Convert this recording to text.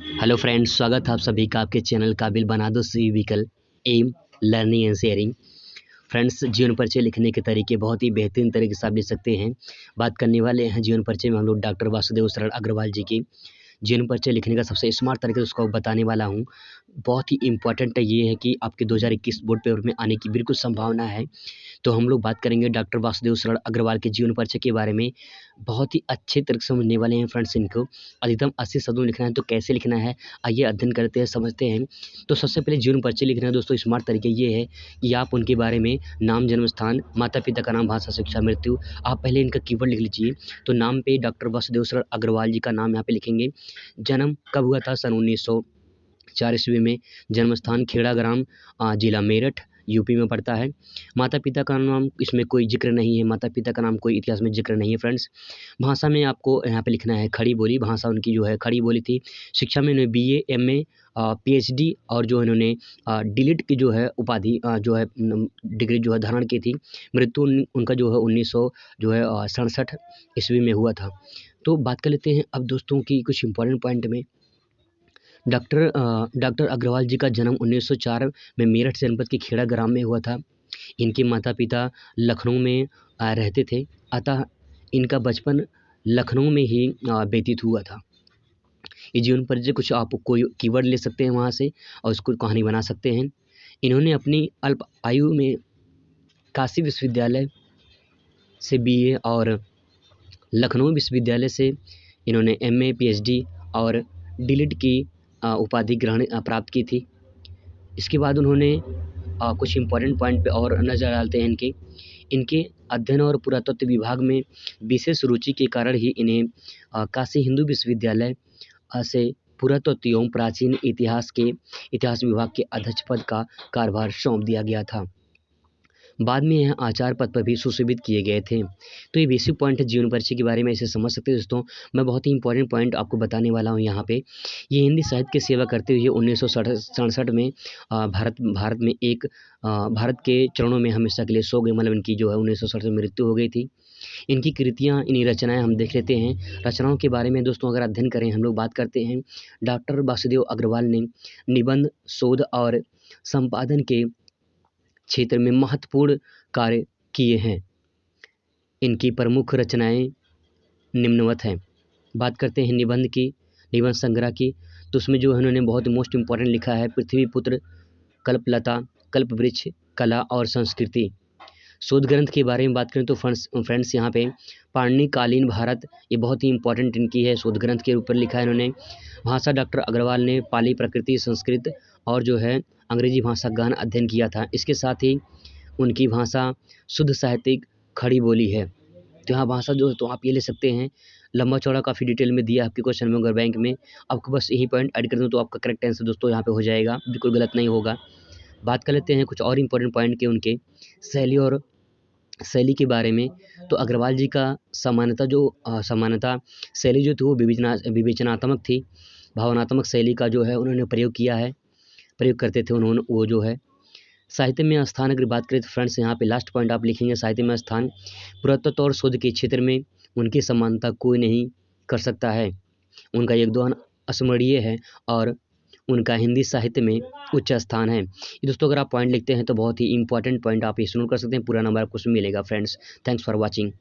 Hello friends, स्वागत है आप सभी का आपके चैनल काबिल बना दो C vehicle M learning and sharing. Friends, जीवन परिचय लिखने के तरीके बहुत ही बेहतरीन तरीके से आप लिख सकते हैं। बात करने वाले हैं जीवन परिचय में हम लोग डॉक्टर वासुदेव शरण अग्रवाल जी की जीवन परिचय लिखने का सबसे स्मार्ट तरीका उसको बताने वाला हूँ। बहुत ही इम्पोर्टेंट ये है कि आपके 2021 बोर्ड पेपर में आने की बिल्कुल संभावना है। तो हम लोग बात करेंगे डॉक्टर वासुदेव शरण अग्रवाल के जीवन परिचय के बारे में। बहुत ही अच्छे तरीके से समझने वाले हैं फ्रेंड्स इनको। अधिकतम 80 शब्दों में लिखना है तो कैसे लिखना है, आइए अध्ययन करते हैं, समझते हैं। तो सबसे पहले जीवन परिचय लिखना है दोस्तों, स्मार्ट तरीके ये है कि आप उनके बारे में नाम, जन्म स्थान, माता पिता का नाम, भाषा, शिक्षा, मृत्यु, आप पहले इनका कीवर्ड लिख लीजिए। तो नाम पे डॉक्टर वासुदेव शरण अग्रवाल जी का नाम यहाँ पे लिखेंगे। जन्म कब हुआ था? सन 1904 ईस्वी में। जन्म स्थान खेड़ा ग्राम, जिला मेरठ, यूपी में पड़ता है। माता पिता का नाम इसमें कोई जिक्र नहीं है, माता पिता का नाम कोई इतिहास में जिक्र नहीं है फ्रेंड्स। भाषा में आपको यहाँ पे लिखना है खड़ी बोली, भाषा उनकी जो है खड़ी बोली थी। शिक्षा में इन्होंने बीए, एमए, पीएचडी और जो इन्होंने डीलिट की जो है उपाधि जो है डिग्री जो है धारण की थी। मृत्यु उनका जो है 1900 जो है 67 ईस्वी में हुआ था। तो बात कर लेते हैं अब दोस्तों की कुछ इंपॉर्टेंट पॉइंट में। डॉक्टर अग्रवाल जी का जन्म 1904 में मेरठ जनपद के खेड़ा ग्राम में हुआ था। इनके माता पिता लखनऊ में रहते थे, अतः इनका बचपन लखनऊ में ही व्यतीत हुआ था। ये जीवन परिचय कुछ आप कोई कीवर्ड ले सकते हैं वहाँ से और उसको कहानी बना सकते हैं। इन्होंने अपनी अल्प आयु में काशी विश्वविद्यालय से बीए और लखनऊ विश्वविद्यालय से इन्होंने एमए, पीएचडी और डीलिट की उपाधि ग्रहण प्राप्त की थी। इसके बाद उन्होंने कुछ इम्पोर्टेंट पॉइंट पे और नज़र डालते हैं इनके इनके अध्ययन और पुरातत्व विभाग में विशेष रुचि के कारण ही इन्हें काशी हिंदू विश्वविद्यालय से पुरातत्व एवं प्राचीन इतिहास विभाग के अध्यक्ष पद का कार्यभार सौंप दिया गया था। बाद में यह आचार्य पद पर भी सुशोभित किए गए थे। तो ये बेसिक पॉइंट है जीवन परिचय के बारे में, इसे समझ सकते हैं दोस्तों। मैं बहुत ही इंपॉर्टेंट पॉइंट आपको बताने वाला हूँ यहाँ पे। ये हिंदी साहित्य की सेवा करते हुए 1967 में भारत के चरणों में हमेशा के लिए सो गए, मतलब इनकी जो है 1967 में मृत्यु हो गई थी। इनकी कृतियाँ, इन्हीं रचनाएँ हम देख लेते हैं। रचनाओं के बारे में दोस्तों अगर अध्ययन करें, हम लोग बात करते हैं। डॉक्टर वासुदेव अग्रवाल ने निबंध, शोध और संपादन के क्षेत्र में महत्वपूर्ण कार्य किए हैं। इनकी प्रमुख रचनाएं निम्नवत हैं। बात करते हैं निबंध की, निबंध संग्रह की, तो उसमें जो है उन्होंने बहुत मोस्ट इम्पोर्टेंट लिखा है पृथ्वी पुत्र, कल्पलता, कल्पवृक्ष, कला और संस्कृति। शोध ग्रंथ के बारे में बात करें तो फ्रेंड्स यहाँ पे पाणिनिकालीन भारत, ये बहुत ही इंपॉर्टेंट इनकी है, शोध ग्रंथ के ऊपर लिखा है इन्होंने। भाषा डॉक्टर अग्रवाल ने पाली, प्रकृति, संस्कृत और जो है अंग्रेजी भाषा गहन अध्ययन किया था। इसके साथ ही उनकी भाषा शुद्ध साहित्यिक खड़ी बोली है। तो यहाँ भाषा जो है तो आप ये ले सकते हैं। लंबा चौड़ा काफ़ी डिटेल में दिया है आपके क्वेश्चन में अगर बैंक में। आपको बस यही पॉइंट ऐड कर दूँ तो आपका करेक्ट आंसर दोस्तों यहाँ पे हो जाएगा, बिल्कुल गलत नहीं होगा। बात कर लेते हैं कुछ और इम्पोर्टेंट पॉइंट के उनके शैली के बारे में। तो अग्रवाल जी का सामान्यता शैली जो थी वो विवेचनात्मक थी। भावनात्मक शैली का जो है उन्होंने प्रयोग करते थे उन्होंने, वो जो है साहित्य में स्थान अगर बात करें तो फ्रेंड्स यहाँ पे लास्ट पॉइंट आप लिखेंगे साहित्य में स्थान। पुरातत्व और शोध के क्षेत्र में उनकी समानता कोई नहीं कर सकता है। उनका योगदान अस्मरणीय है और उनका हिंदी साहित्य में उच्च स्थान है। ये दोस्तों अगर आप पॉइंट लिखते हैं तो बहुत ही इंपॉर्टेंट पॉइंट आप ये नोट कर सकते हैं। पूरा नंबर आपको उसमें मिलेगा फ्रेंड्स। Thanks for watching.